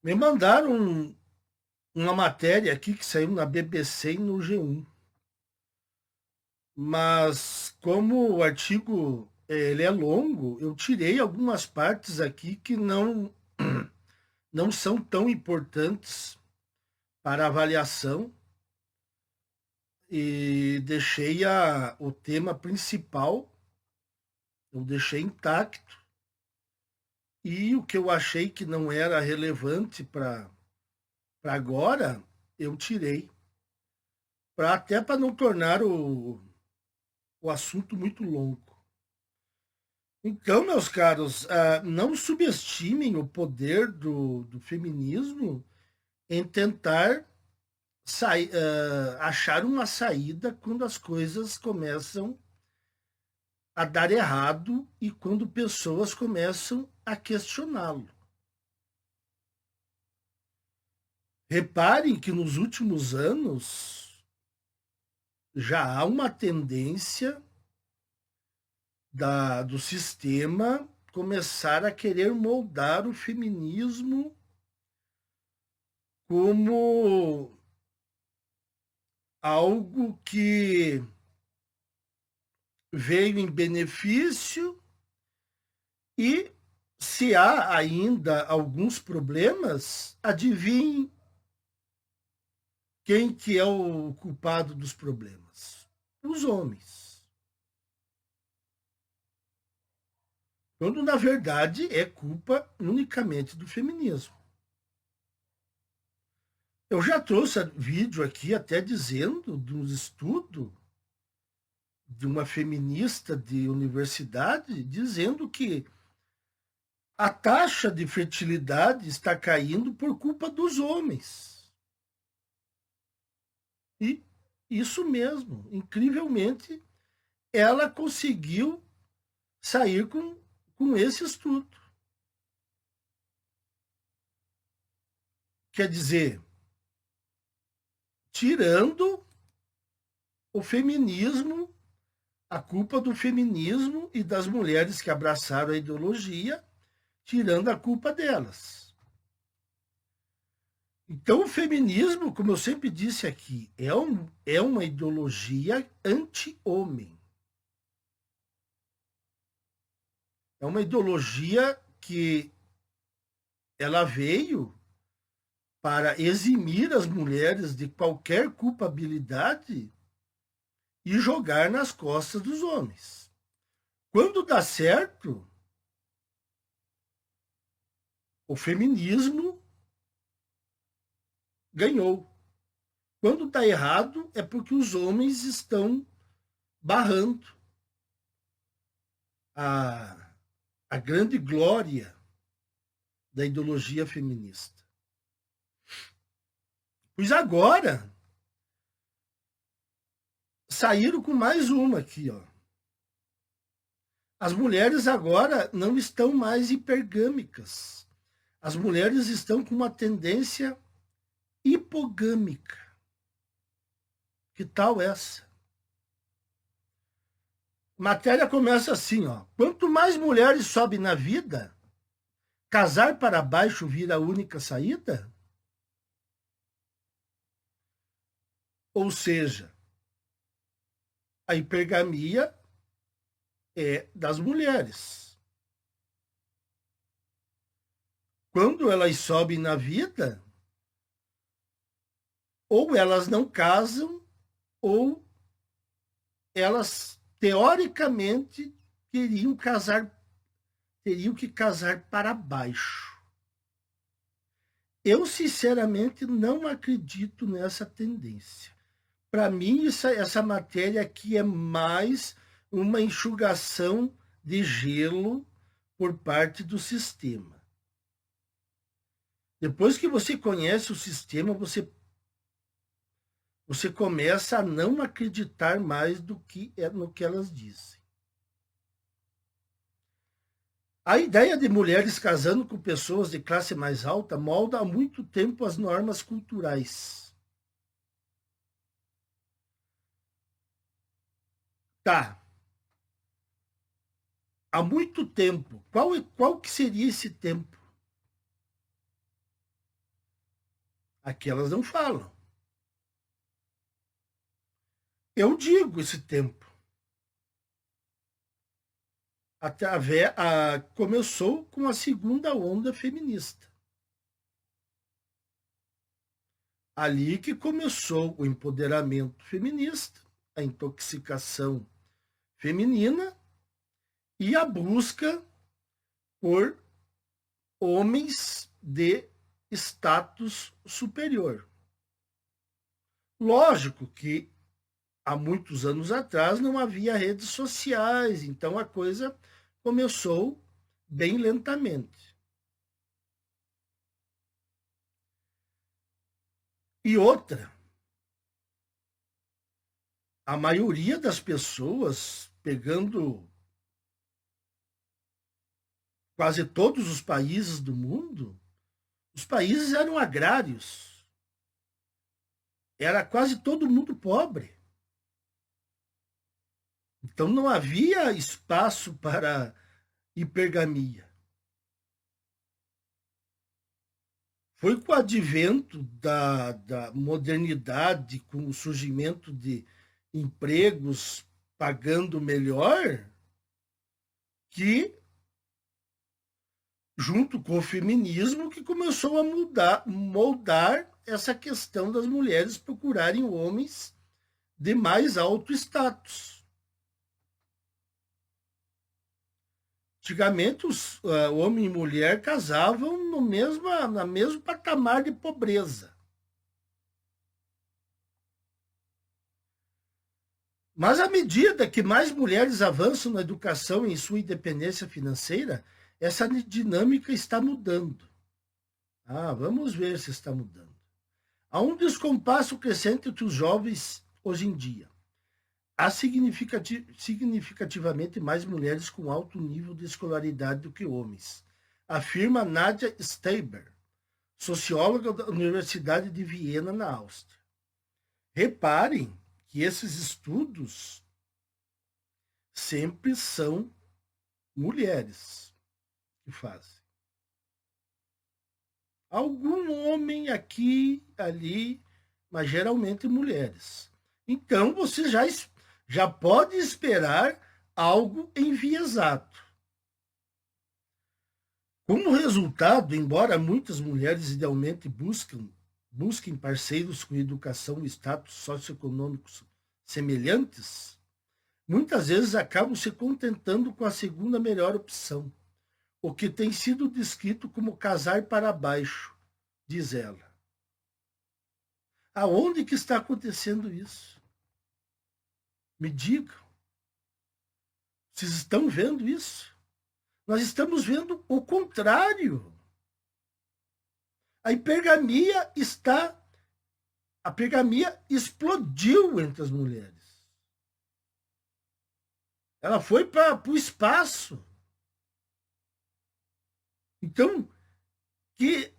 Me mandaram uma matéria aqui que saiu na BBC e no G1. Mas como o artigo ele é longo, eu tirei algumas partes aqui que não são tão importantes para avaliação e deixei o tema principal, eu deixei intacto, e o que eu achei que não era relevante para agora, eu tirei, até para não tornar o assunto muito longo. Então, meus caros, não subestimem o poder do feminismo em tentar achar uma saída quando as coisas começam a dar errado e quando pessoas começam a questioná-lo. Reparem que nos últimos anos já há uma tendência do sistema começar a querer moldar o feminismo como algo que veio em benefício e, se há ainda alguns problemas, adivinhe quem que é o culpado dos problemas? Os homens. Quando, na verdade, é culpa unicamente do feminismo. Eu já trouxe vídeo aqui até dizendo de um estudo de uma feminista de universidade dizendo que a taxa de fertilidade está caindo por culpa dos homens. E isso mesmo, incrivelmente, ela conseguiu sair com esse estudo. Quer dizer, tirando o feminismo, a culpa do feminismo e das mulheres que abraçaram a ideologia, tirando a culpa delas. Então, o feminismo, como eu sempre disse aqui, é uma ideologia anti-homem. É uma ideologia que ela veio para eximir as mulheres de qualquer culpabilidade e jogar nas costas dos homens. Quando dá certo, o feminismo ganhou. Quando dá errado, é porque os homens estão barrando a, a grande glória da ideologia feminista. Pois agora saíram com mais uma aqui, ó. As mulheres agora não estão mais hipergâmicas. As mulheres estão com uma tendência hipogâmica. Que tal essa? Matéria começa assim, ó. Quanto mais mulheres sobem na vida, casar para baixo vira a única saída? Ou seja, a hipergamia é das mulheres. Quando elas sobem na vida, ou elas não casam, ou elas teoricamente teriam que casar para baixo. Eu sinceramente não acredito nessa tendência. Para mim, essa matéria aqui é mais uma enxugação de gelo por parte do sistema. Depois que você conhece o sistema, você começa a não acreditar mais no que elas dizem. A ideia de mulheres casando com pessoas de classe mais alta molda há muito tempo as normas culturais. Tá. Há muito tempo. Qual que seria esse tempo? Aqui elas não falam. Eu digo esse tempo. Começou com a segunda onda feminista. Ali que começou o empoderamento feminista, a intoxicação feminina e a busca por homens de status superior. Lógico que há muitos anos atrás não havia redes sociais, então a coisa começou bem lentamente. E outra, a maioria das pessoas, pegando quase todos os países do mundo, os países eram agrários. Era quase todo mundo pobre. Então não havia espaço para hipergamia. Foi com o advento da modernidade, com o surgimento de empregos pagando melhor, que, junto com o feminismo, que começou a moldar essa questão das mulheres procurarem homens de mais alto status. Antigamente, homem e mulher casavam no mesmo patamar de pobreza. Mas à medida que mais mulheres avançam na educação e em sua independência financeira, essa dinâmica está mudando. Vamos ver se está mudando. Há um descompasso crescente entre os jovens hoje em dia. Há significativamente mais mulheres com alto nível de escolaridade do que homens, afirma Nadia Staber, socióloga da Universidade de Viena, na Áustria. Reparem que esses estudos sempre são mulheres que fazem. Algum homem aqui, ali, mas geralmente mulheres. Então, você já pode esperar algo enviesado. Como resultado, embora muitas mulheres idealmente busquem parceiros com educação e status socioeconômicos semelhantes, muitas vezes acabam se contentando com a segunda melhor opção, o que tem sido descrito como casar para baixo, diz ela. Aonde que está acontecendo isso? Me digam. Vocês estão vendo isso? Nós estamos vendo o contrário. A hipergamia explodiu entre as mulheres. Ela foi para o espaço. Então, que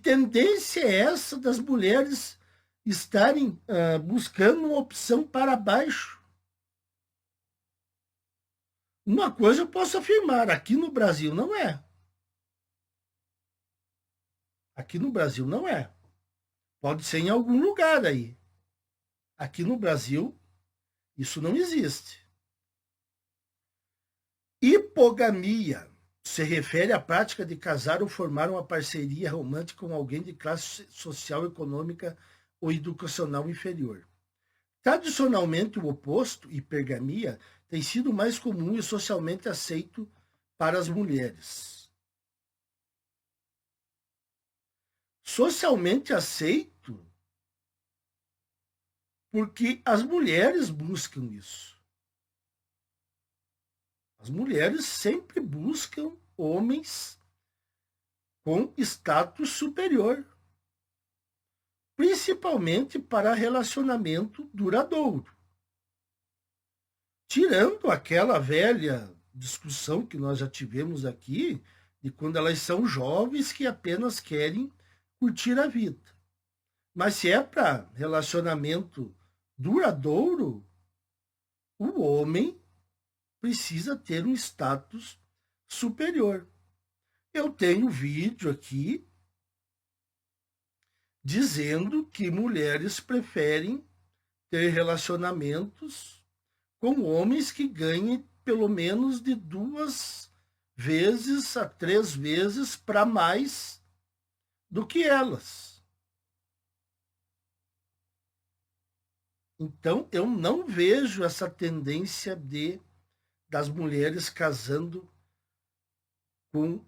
tendência é essa das mulheres estarem buscando uma opção para baixo? Uma coisa eu posso afirmar, aqui no Brasil não é. Aqui no Brasil não é. Pode ser em algum lugar aí. Aqui no Brasil, isso não existe. Hipogamia se refere à prática de casar ou formar uma parceria romântica com alguém de classe social, econômica ou educacional inferior. Tradicionalmente, o oposto, hipergamia, tem sido mais comum e socialmente aceito para as mulheres. Socialmente aceito porque as mulheres buscam isso. As mulheres sempre buscam homens com status superior, principalmente para relacionamento duradouro. Tirando aquela velha discussão que nós já tivemos aqui, de quando elas são jovens que apenas querem curtir a vida. Mas se é para relacionamento duradouro, o homem precisa ter um status superior. Eu tenho vídeo aqui dizendo que mulheres preferem ter relacionamentos com homens que ganhem pelo menos de 2 vezes a 3 vezes para mais do que elas. Então, eu não vejo essa tendência das mulheres casando com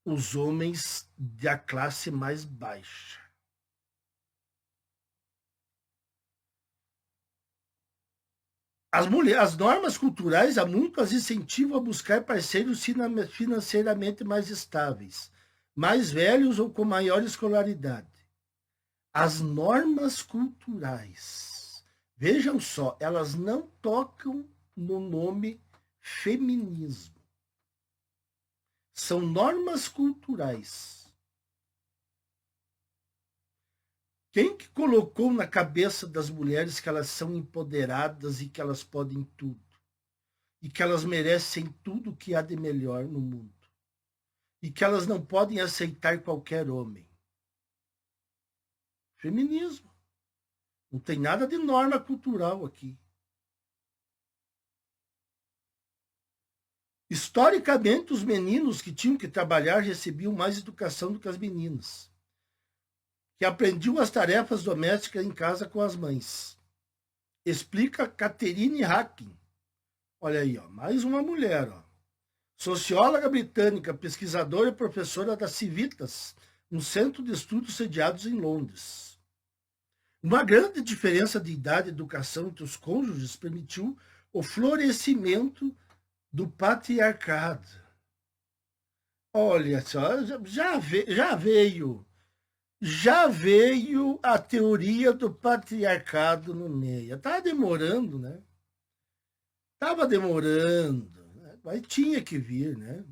os homens da classe mais baixa. As normas culturais há muito as incentivam a buscar parceiros financeiramente mais estáveis, mais velhos ou com maior escolaridade. As normas culturais, vejam só, elas não tocam no nome feminismo. São normas culturais. Quem que colocou na cabeça das mulheres que elas são empoderadas e que elas podem tudo? E que elas merecem tudo que há de melhor no mundo? E que elas não podem aceitar qualquer homem? Feminismo. Não tem nada de norma cultural aqui. Historicamente, os meninos que tinham que trabalhar recebiam mais educação do que as meninas, que aprendiam as tarefas domésticas em casa com as mães. Explica Catherine Hacking. Olha aí, ó, mais uma mulher, ó. Socióloga britânica, pesquisadora e professora da Civitas, um centro de estudos sediados em Londres. Uma grande diferença de idade e educação entre os cônjuges permitiu o florescimento do patriarcado. Olha só, já veio a teoria do patriarcado no meio. Estava demorando, né? Estava demorando, né? Mas tinha que vir, né?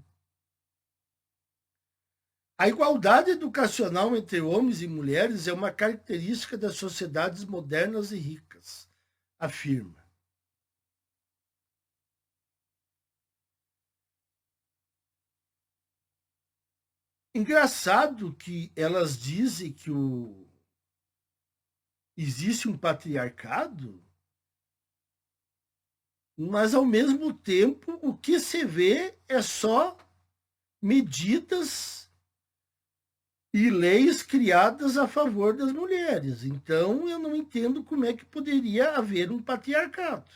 A igualdade educacional entre homens e mulheres é uma característica das sociedades modernas e ricas, afirma. Engraçado que elas dizem que existe um patriarcado, mas ao mesmo tempo o que se vê é só medidas e leis criadas a favor das mulheres. Então eu não entendo como é que poderia haver um patriarcado.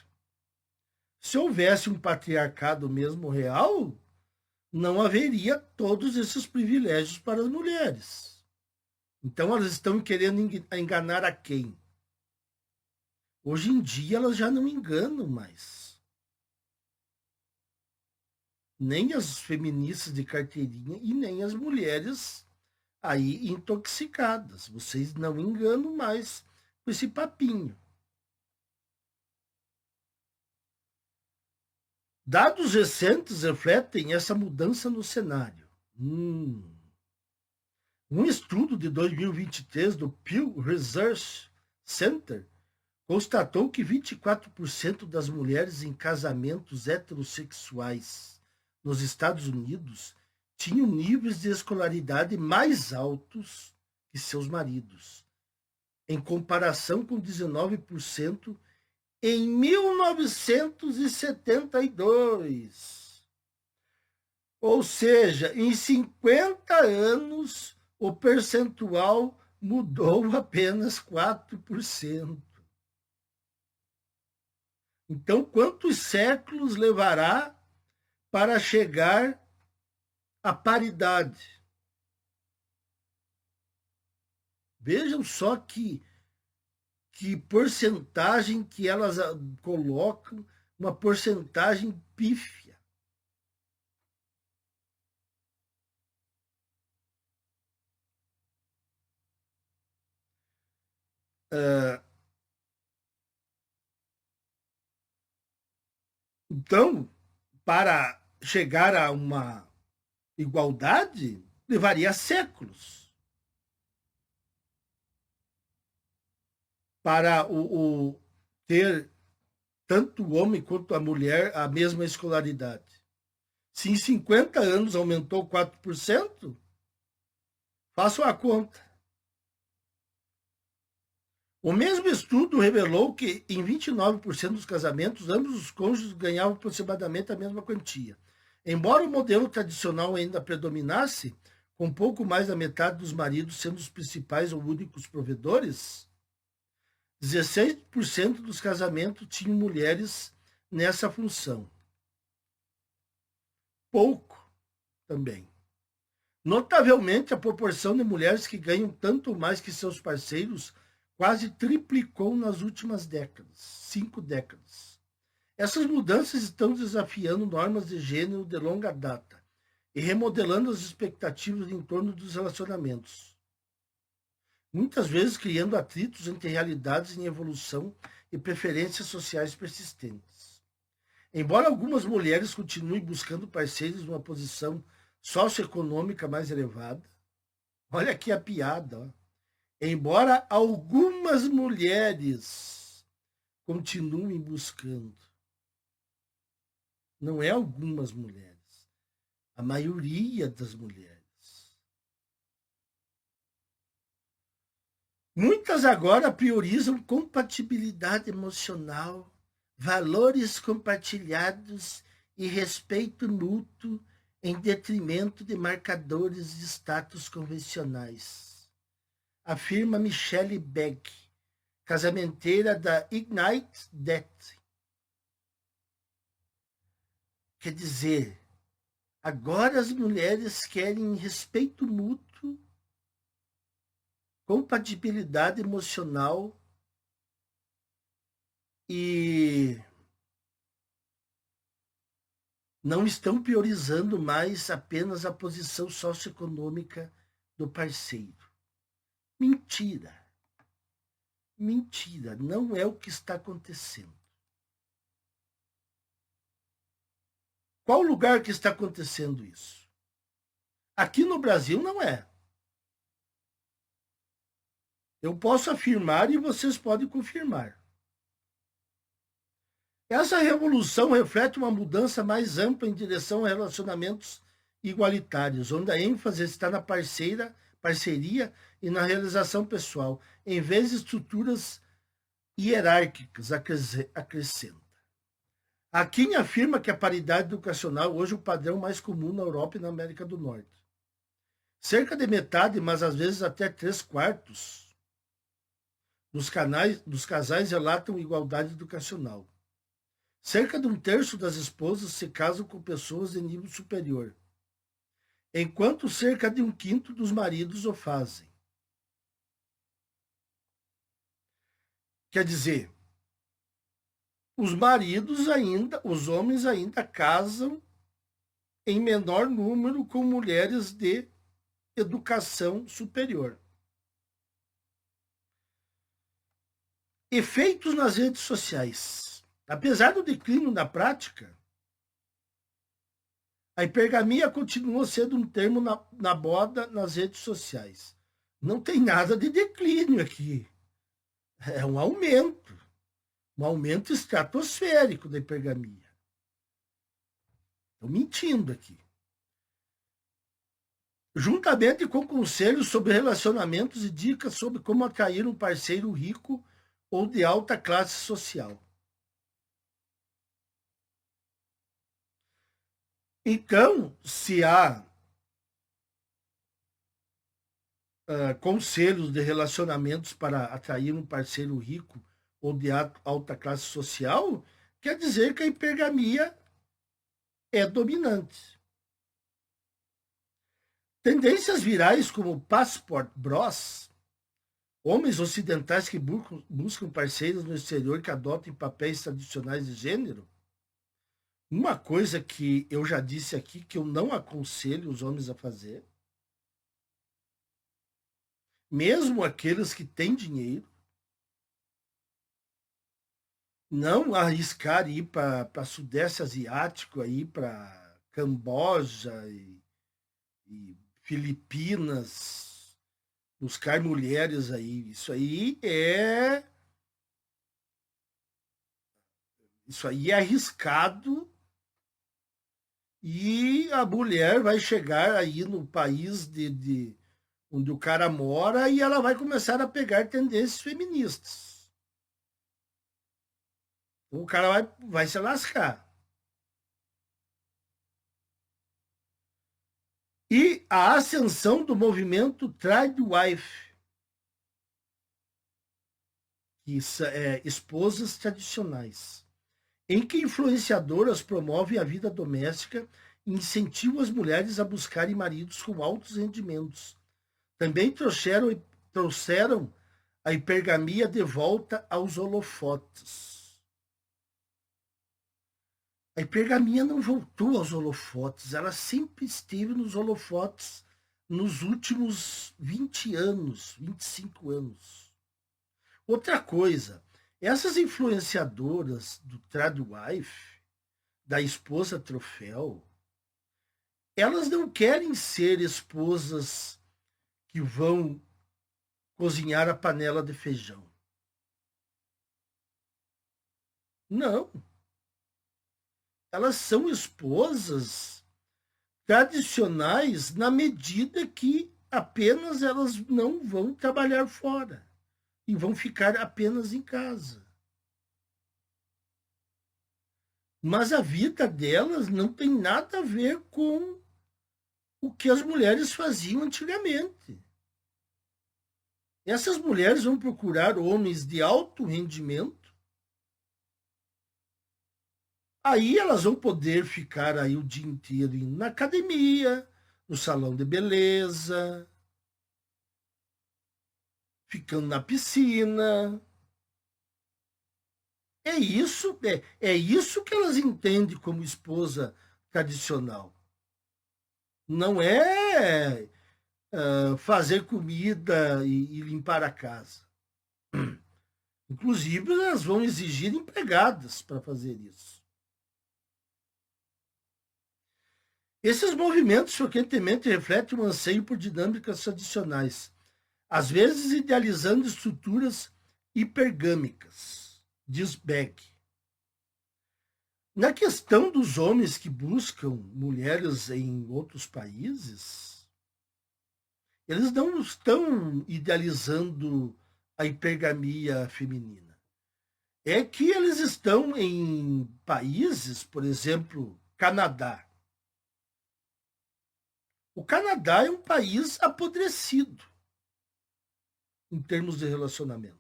Se houvesse um patriarcado mesmo real, não haveria todos esses privilégios para as mulheres. Então elas estão querendo enganar a quem? Hoje em dia elas já não enganam mais. Nem as feministas de carteirinha e nem as mulheres aí intoxicadas. Vocês não enganam mais com esse papinho. Dados recentes refletem essa mudança no cenário. Um estudo de 2023 do Pew Research Center constatou que 24% das mulheres em casamentos heterossexuais nos Estados Unidos tinham níveis de escolaridade mais altos que seus maridos, em comparação com 19% em 1972. Ou seja, em 50 anos, o percentual mudou apenas 4%. Então, quantos séculos levará para chegar à paridade? Vejam só que porcentagem que elas colocam, uma porcentagem pífia. Então, para chegar a uma igualdade, levaria séculos. Para ter tanto o homem quanto a mulher a mesma escolaridade. Se em 50 anos aumentou 4%, façam a conta. O mesmo estudo revelou que em 29% dos casamentos, ambos os cônjuges ganhavam aproximadamente a mesma quantia. Embora o modelo tradicional ainda predominasse, com pouco mais da metade dos maridos sendo os principais ou únicos provedores, 16% dos casamentos tinham mulheres nessa função. Pouco também. Notavelmente, a proporção de mulheres que ganham tanto mais que seus parceiros quase triplicou nas últimas décadas, 5 décadas. Essas mudanças estão desafiando normas de gênero de longa data e remodelando as expectativas em torno dos relacionamentos, muitas vezes criando atritos entre realidades em evolução e preferências sociais persistentes. Embora algumas mulheres continuem buscando parceiros numa posição socioeconômica mais elevada, olha aqui a piada, ó. Embora algumas mulheres continuem buscando, não é algumas mulheres, a maioria das mulheres. Muitas agora priorizam compatibilidade emocional, valores compartilhados e respeito mútuo em detrimento de marcadores de status convencionais, afirma Michelle Beck, casamenteira da Ignite That. Quer dizer, agora as mulheres querem respeito mútuo, compatibilidade emocional e não estão priorizando mais apenas a posição socioeconômica do parceiro. Mentira. Mentira, não é o que está acontecendo. Qual lugar que está acontecendo isso? Aqui no Brasil não é. Eu posso afirmar e vocês podem confirmar. Essa revolução reflete uma mudança mais ampla em direção a relacionamentos igualitários, onde a ênfase está na parceria e na realização pessoal, em vez de estruturas hierárquicas, acrescenta. Há quem afirma que a paridade educacional hoje é o padrão mais comum na Europa e na América do Norte. Cerca de metade, mas às vezes até 3/4 dos casais relatam igualdade educacional. Cerca de 1/3 das esposas se casam com pessoas de nível superior, enquanto cerca de 1/5 dos maridos o fazem. Quer dizer, os homens ainda casam em menor número com mulheres de educação superior. Efeitos nas redes sociais. Apesar do declínio na prática, a hipergamia continua sendo um termo na moda nas redes sociais. Não tem nada de declínio aqui. É um aumento estratosférico da hipergamia. Estou mentindo aqui. Juntamente com conselhos sobre relacionamentos e dicas sobre como atrair um parceiro rico ou de alta classe social. Então, se há conselhos de relacionamentos para atrair um parceiro rico ou de alta classe social, quer dizer que a hipergamia é dominante. Tendências virais como Passport Bros, homens ocidentais que buscam parceiros no exterior que adotem papéis tradicionais de gênero. Uma coisa que eu já disse aqui que eu não aconselho os homens a fazer, mesmo aqueles que têm dinheiro, não arriscar ir para Sudeste Asiático, aí para Camboja e Filipinas, buscar mulheres aí. Isso aí é arriscado e a mulher vai chegar aí no país onde o cara mora e ela vai começar a pegar tendências feministas. Então, o cara vai se lascar. E a ascensão do movimento Tradwife, que esposas tradicionais, em que influenciadoras promovem a vida doméstica e incentivam as mulheres a buscarem maridos com altos rendimentos. Também trouxeram a hipergamia de volta aos holofotes. A hipergamia não voltou aos holofotes, ela sempre esteve nos holofotes nos últimos 20 anos, 25 anos. Outra coisa, essas influenciadoras do Tradwife, da esposa troféu, elas não querem ser esposas que vão cozinhar a panela de feijão. Não. Elas são esposas tradicionais na medida que apenas elas não vão trabalhar fora e vão ficar apenas em casa. Mas a vida delas não tem nada a ver com o que as mulheres faziam antigamente. Essas mulheres vão procurar homens de alto rendimento. Aí elas vão poder ficar aí o dia inteiro indo na academia, no salão de beleza, ficando na piscina. É isso que elas entendem como esposa tradicional. Não é fazer comida e limpar a casa. Inclusive, elas vão exigir empregadas para fazer isso. Esses movimentos frequentemente refletem um anseio por dinâmicas tradicionais, às vezes idealizando estruturas hipergâmicas, diz Beck. Na questão dos homens que buscam mulheres em outros países, eles não estão idealizando a hipergamia feminina. É que eles estão em países, por exemplo, Canadá. O Canadá é um país apodrecido em termos de relacionamento.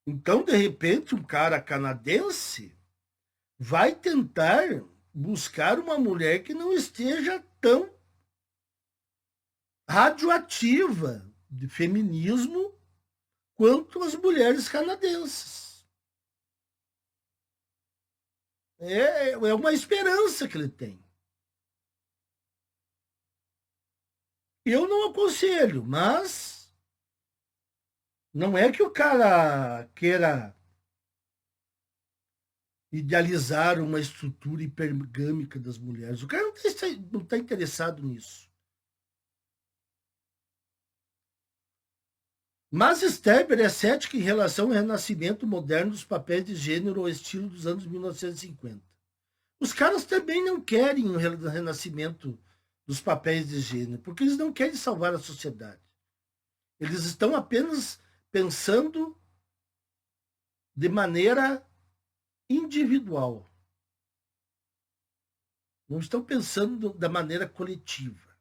Então, de repente, um cara canadense vai tentar buscar uma mulher que não esteja tão radioativa de feminismo quanto as mulheres canadenses. É uma esperança que ele tem. Eu não aconselho, mas não é que o cara queira idealizar uma estrutura hipergâmica das mulheres. O cara não está interessado nisso. Mas Stemper é cético em relação ao renascimento moderno dos papéis de gênero ao estilo dos anos 1950. Os caras também não querem o renascimento dos papéis de gênero, porque eles não querem salvar a sociedade. Eles estão apenas pensando de maneira individual. Não estão pensando da maneira coletiva.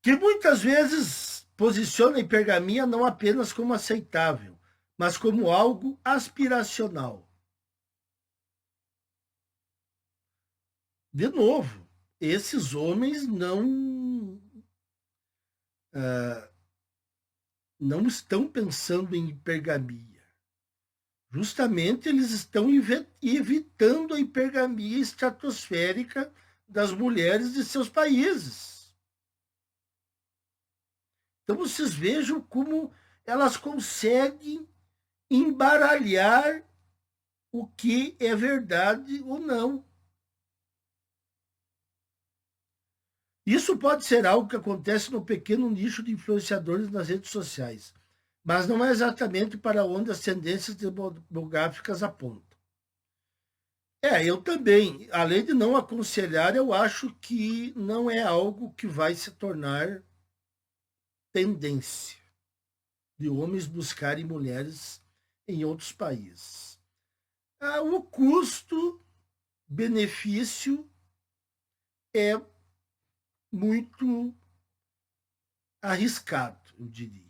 Que muitas vezes posiciona a hipergamia não apenas como aceitável, mas como algo aspiracional. De novo, esses homens não estão pensando em hipergamia. Justamente eles estão evitando a hipergamia estratosférica das mulheres de seus países. Então vocês vejam como elas conseguem embaralhar o que é verdade ou não. Isso pode ser algo que acontece no pequeno nicho de influenciadores nas redes sociais, mas não é exatamente para onde as tendências demográficas apontam. Eu também, além de não aconselhar, eu acho que não é algo que vai se tornar tendência de homens buscarem mulheres em outros países. O custo-benefício é muito arriscado, eu diria.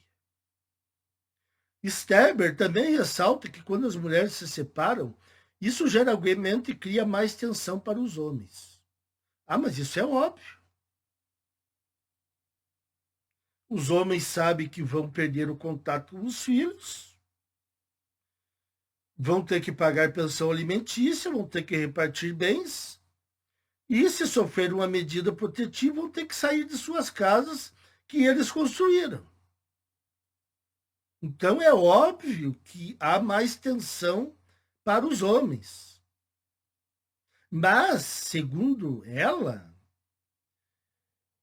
Sterber também ressalta que quando as mulheres se separam, isso geralmente cria mais tensão para os homens. Mas isso é óbvio. Os homens sabem que vão perder o contato com os filhos, vão ter que pagar pensão alimentícia, vão ter que repartir bens, e se sofrer uma medida protetiva, vão ter que sair de suas casas que eles construíram. Então é óbvio que há mais tensão para os homens. Mas, segundo ela,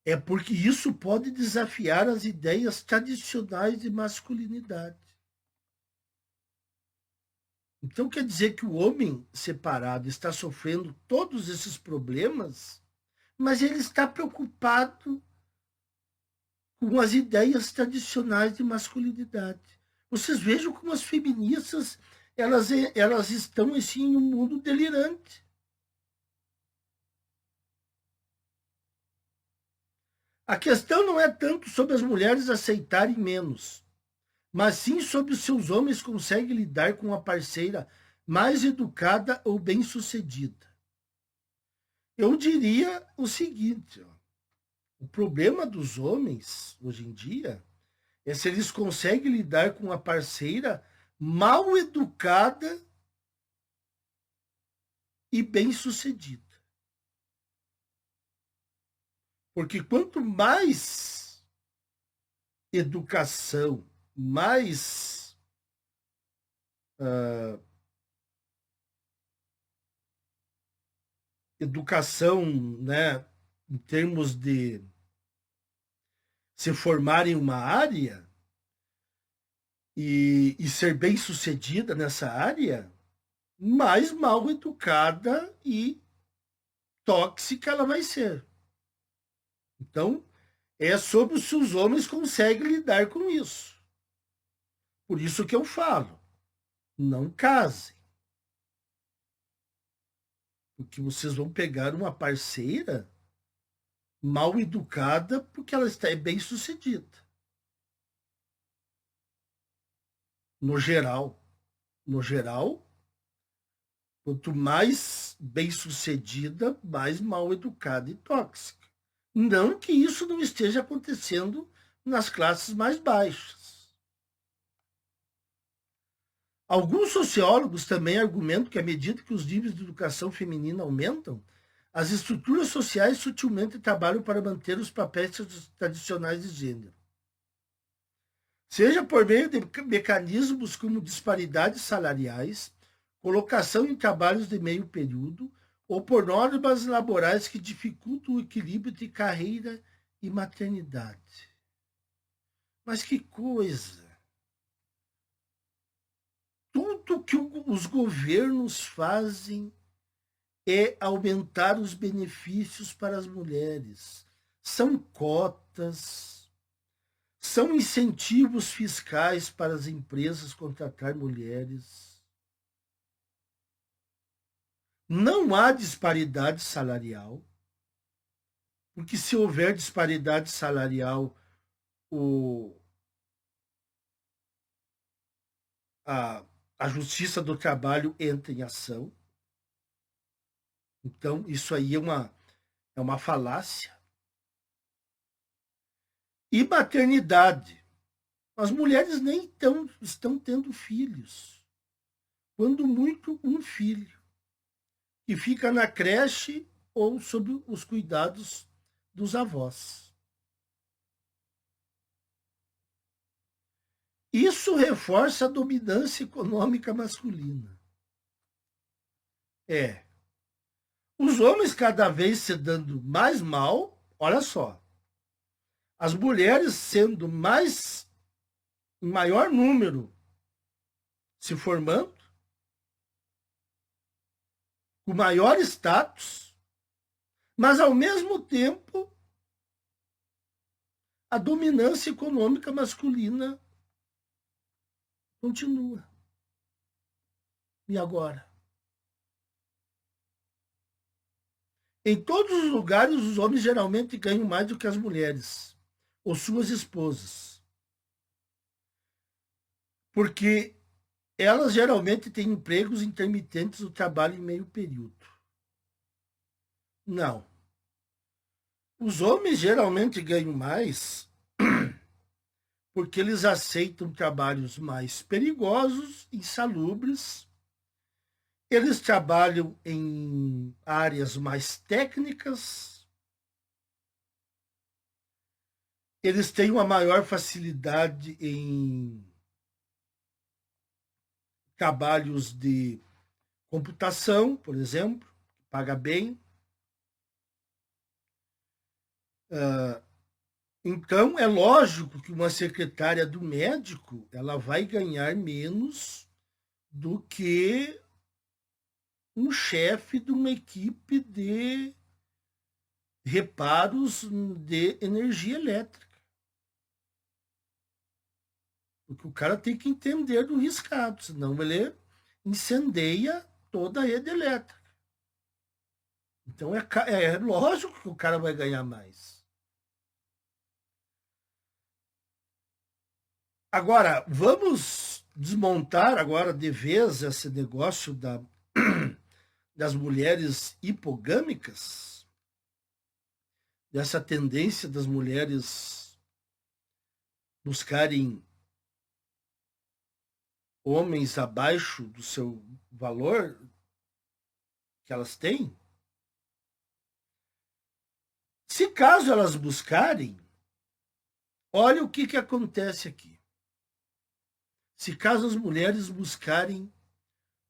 é porque isso pode desafiar as ideias tradicionais de masculinidade. Então quer dizer que o homem separado está sofrendo todos esses problemas, mas ele está preocupado com as ideias tradicionais de masculinidade. Vocês vejam como as feministas elas estão assim, em um mundo delirante. A questão não é tanto sobre as mulheres aceitarem menos, mas sim sobre os seus homens conseguem lidar com a parceira mais educada ou bem-sucedida. Eu diria o seguinte, o problema dos homens, hoje em dia, é se eles conseguem lidar com a parceira mal educada e bem-sucedida. Porque quanto mais educação, mais educação, né, em termos de se formar em uma área e ser bem sucedida nessa área, mais mal educada e tóxica ela vai ser. Então, é sobre se os homens conseguem lidar com isso. Por isso que eu falo, não casem. Porque vocês vão pegar uma parceira mal educada porque ela está bem sucedida. No geral, quanto mais bem sucedida, mais mal educada e tóxica. Não que isso não esteja acontecendo nas classes mais baixas. Alguns sociólogos também argumentam que, à medida que os níveis de educação feminina aumentam, as estruturas sociais sutilmente trabalham para manter os papéis tradicionais de gênero. Seja por meio de mecanismos como disparidades salariais, colocação em trabalhos de meio período, ou por normas laborais que dificultam o equilíbrio entre carreira e maternidade. Mas que coisa! Tudo que os governos fazem é aumentar os benefícios para as mulheres. São cotas, são incentivos fiscais para as empresas contratar mulheres. Não há disparidade salarial, porque se houver disparidade salarial, a Justiça do Trabalho entra em ação. Então, isso aí é uma falácia. E maternidade. As mulheres nem estão tendo filhos. Quando muito, um filho. Que fica na creche ou sob os cuidados dos avós. Isso reforça a dominância econômica masculina. Os homens cada vez se dando mais mal, olha só. As mulheres sendo mais um maior número se formando, com maior status, mas ao mesmo tempo a dominância econômica masculina continua. E agora? Em todos os lugares, os homens geralmente ganham mais do que as mulheres, ou suas esposas. Porque elas geralmente têm empregos intermitentes do trabalho em meio período. Não. Os homens geralmente ganham mais porque eles aceitam trabalhos mais perigosos, insalubres. Eles trabalham em áreas mais técnicas. Eles têm uma maior facilidade em trabalhos de computação, por exemplo, que paga bem. Então, é lógico que uma secretária do médico ela vai ganhar menos do que um chefe de uma equipe de reparos de energia elétrica. Porque o cara tem que entender do riscado, senão ele incendeia toda a rede elétrica. Então é lógico que o cara vai ganhar mais. Agora, vamos desmontar agora de vez esse negócio das mulheres hipogâmicas, dessa tendência das mulheres buscarem homens abaixo do seu valor que elas têm. Se caso elas buscarem, olha o que acontece aqui. Se caso as mulheres buscarem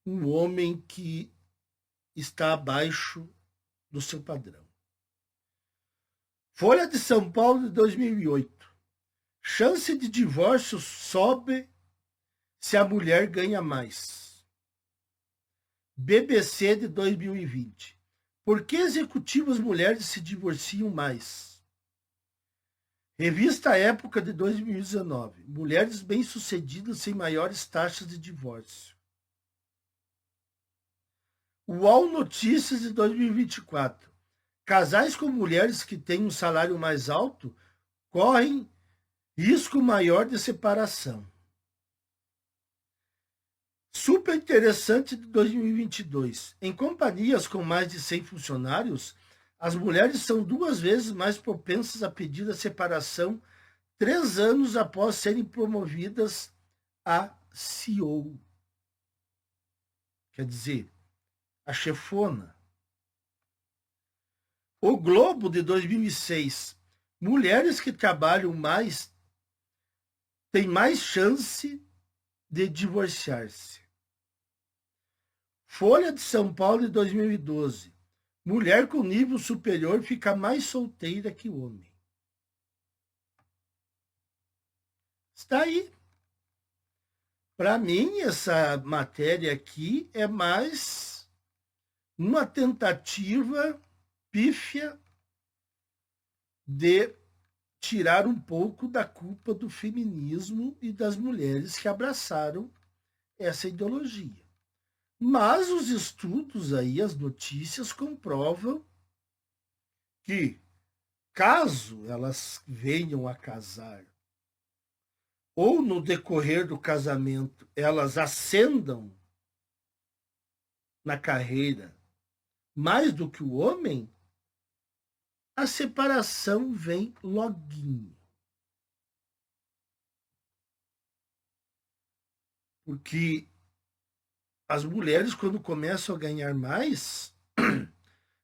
um homem que está abaixo do seu padrão. Folha de São Paulo de 2008. Chance de divórcio sobe se a mulher ganha mais. BBC de 2020. Por que executivas mulheres se divorciam mais? Revista Época de 2019. Mulheres bem-sucedidas sem maiores taxas de divórcio. UOL Notícias de 2024. Casais com mulheres que têm um salário mais alto correm risco maior de separação. Super interessante de 2022. Em companhias com mais de 100 funcionários, as mulheres são 2 vezes mais propensas a pedir a separação 3 anos após serem promovidas a CEO. Quer dizer, a chefona. O Globo de 2006. Mulheres que trabalham mais têm mais chance de divorciar-se. Folha de São Paulo de 2012. Mulher com nível superior fica mais solteira que o homem. Está aí. Para mim, essa matéria aqui é mais uma tentativa pífia de tirar um pouco da culpa do feminismo e das mulheres que abraçaram essa ideologia. Mas os estudos aí, as notícias comprovam que, caso elas venham a casar, ou no decorrer do casamento elas ascendam na carreira mais do que o homem, a separação vem loguinho. Porque as mulheres, quando começam a ganhar mais,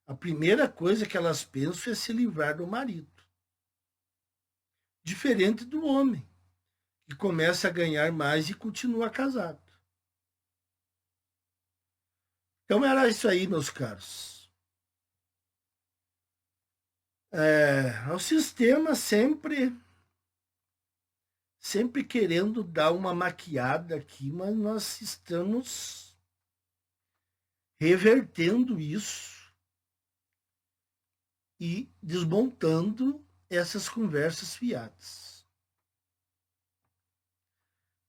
a primeira coisa que elas pensam é se livrar do marido. Diferente do homem, que começa a ganhar mais e continua casado. Então era isso aí, meus caros. O sistema sempre sempre querendo dar uma maquiada aqui, mas nós estamos revertendo isso e desmontando essas conversas fiadas.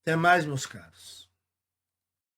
Até mais, meus caros.